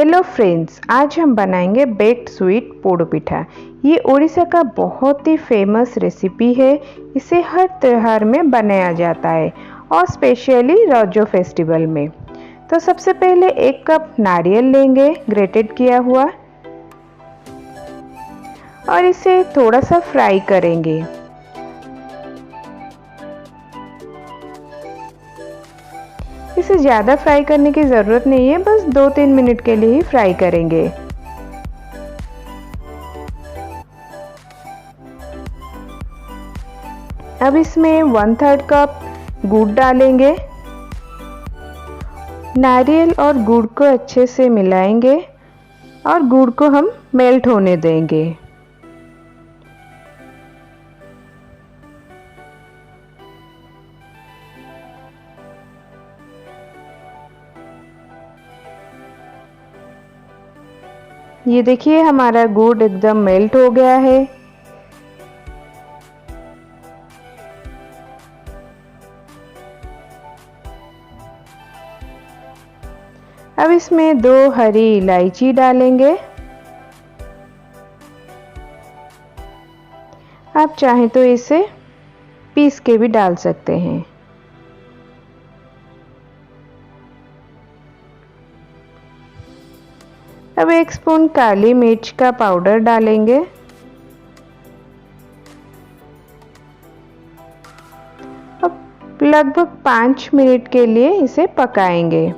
Hello friends, आज हम बनाएंगे बेक्ड स्वीट पोड़ पिठा। ये उड़ीसा का बहुत ही फेमस रेसिपी है। इसे हर त्यौहार में बनाया जाता है और स्पेशली रजो फेस्टिवल में। तो सबसे पहले 1 कप नारियल लेंगे ग्रेटेड किया हुआ और इसे थोड़ा सा फ्राई करेंगे। इसे ज़्यादा फ्राई करने की ज़रूरत नहीं है, बस 2-3 मिनट के लिए ही फ्राई करेंगे। अब इसमें 1/3 कप गुड़ डालेंगे। नारियल और गुड़ को अच्छे से मिलाएंगे और गुड़ को हम मेल्ट होने देंगे। ये देखिए हमारा गुड़ एकदम मेल्ट हो गया है। अब इसमें 2 हरी इलायची डालेंगे। आप चाहें तो इसे पीस के भी डाल सकते हैं। अब 1 स्पून काली मिर्च का पाउडर डालेंगे। अब लगभग 5 मिनट के लिए इसे पकाएंगे।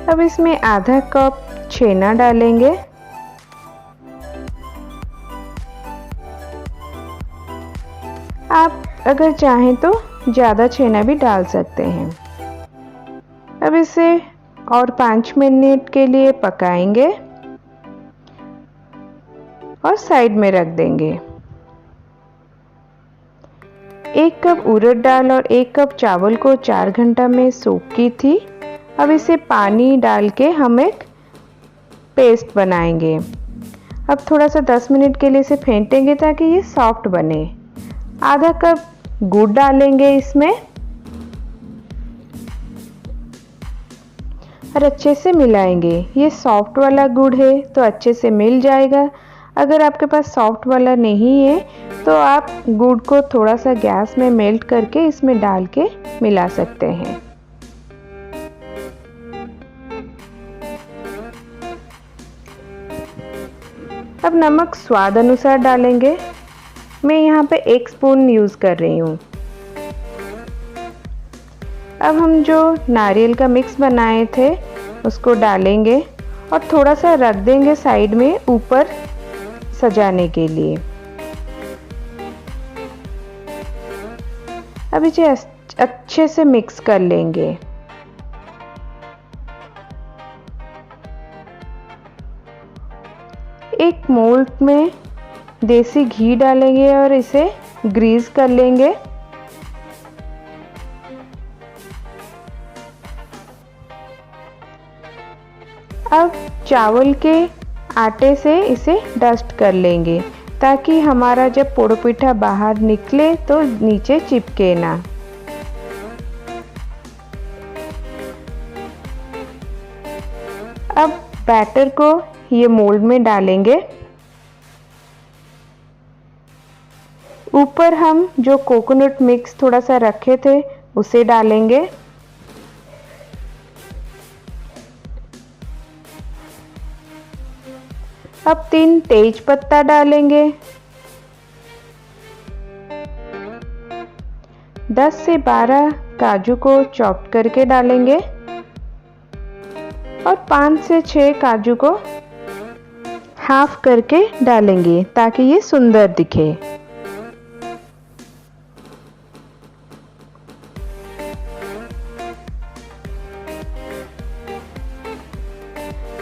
अब इसमें आधा कप छेना डालेंगे। आप अगर चाहें तो ज़्यादा छेना भी डाल सकते हैं। अब इसे और 5 मिनट के लिए पकाएंगे और साइड में रख देंगे। 1 कप उड़द दाल और 1 कप चावल को 4 घंटा में सोक की थी। अब इसे पानी डाल के हम एक पेस्ट बनाएंगे। अब थोड़ा सा 10 मिनट के लिए इसे फेंटेंगे ताकि ये सॉफ्ट बने। आधा कप गुड़ डालेंगे इसमें और अच्छे से मिलाएंगे। ये सॉफ्ट वाला गुड़ है तो अच्छे से मिल जाएगा। अगर आपके पास सॉफ्ट वाला नहीं है तो आप गुड़ को थोड़ा सा गैस में मेल्ट करके इसमें डाल के मिला सकते हैं। अब नमक स्वाद अनुसार डालेंगे। मैं यहाँ पे 1 स्पून यूज़ कर रही हूँ। अब हम जो नारियल का मिक्स बनाए थे उसको डालेंगे और थोड़ा सा रख देंगे साइड में ऊपर सजाने के लिए। अब इसे अच्छे से मिक्स कर लेंगे। एक मोल्ड में देसी घी डालेंगे और इसे ग्रीस कर लेंगे। अब चावल के आटे से इसे डस्ट कर लेंगे ताकि हमारा जब पोड़ पिठा बाहर निकले तो नीचे चिपके ना। अब बैटर को ये मोल्ड में डालेंगे। ऊपर हम जो कोकोनट मिक्स थोड़ा सा रखे थे उसे डालेंगे। अब 3 तेज पत्ता डालेंगे। 10 से 12 काजू को चॉप करके डालेंगे और 5 से 6 काजू को हाफ करके डालेंगे ताकि ये सुंदर दिखे।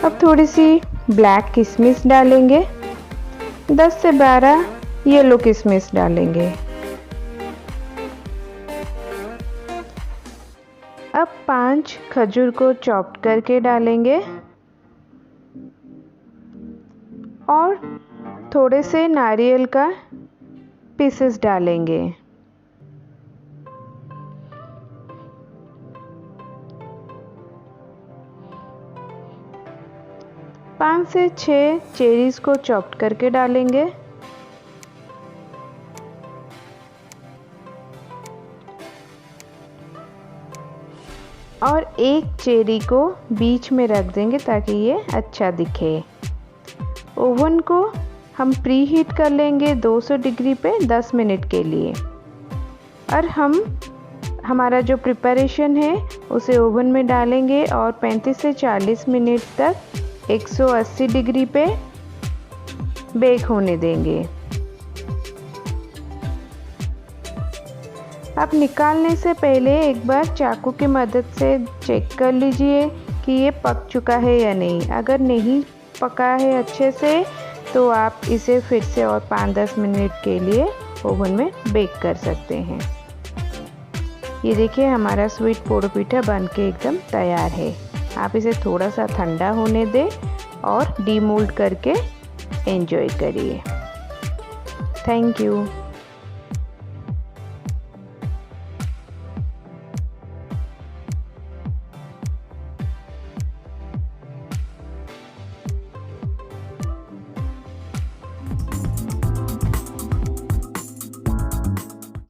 अब थोड़ी सी ब्लैक किशमिश डालेंगे। 10 से 12 येलो किशमिश डालेंगे। अब 5 खजूर को चॉप करके डालेंगे और थोड़े से नारियल का पीसेस डालेंगे। पाँच से 6 चेरीज को चॉप करके डालेंगे और एक चेरी को बीच में रख देंगे ताकि ये अच्छा दिखे। ओवन को हम प्री हीट कर लेंगे 200 डिग्री पे 10 मिनट के लिए और हमारा जो प्रिपरेशन है उसे ओवन में डालेंगे और 35 से 40 मिनट तक 180 डिग्री पे बेक होने देंगे। आप निकालने से पहले एक बार चाकू की मदद से चेक कर लीजिए कि ये पक चुका है या नहीं। अगर नहीं पका है अच्छे से तो आप इसे फिर से और 5-10 मिनट के लिए ओवन में बेक कर सकते हैं। ये देखिए हमारा स्वीट पोड़ो पिठा बन के एकदम तैयार है। आप इसे थोड़ा सा ठंडा होने दें और डीमोल्ड करके एंजॉय करिए। Thank you.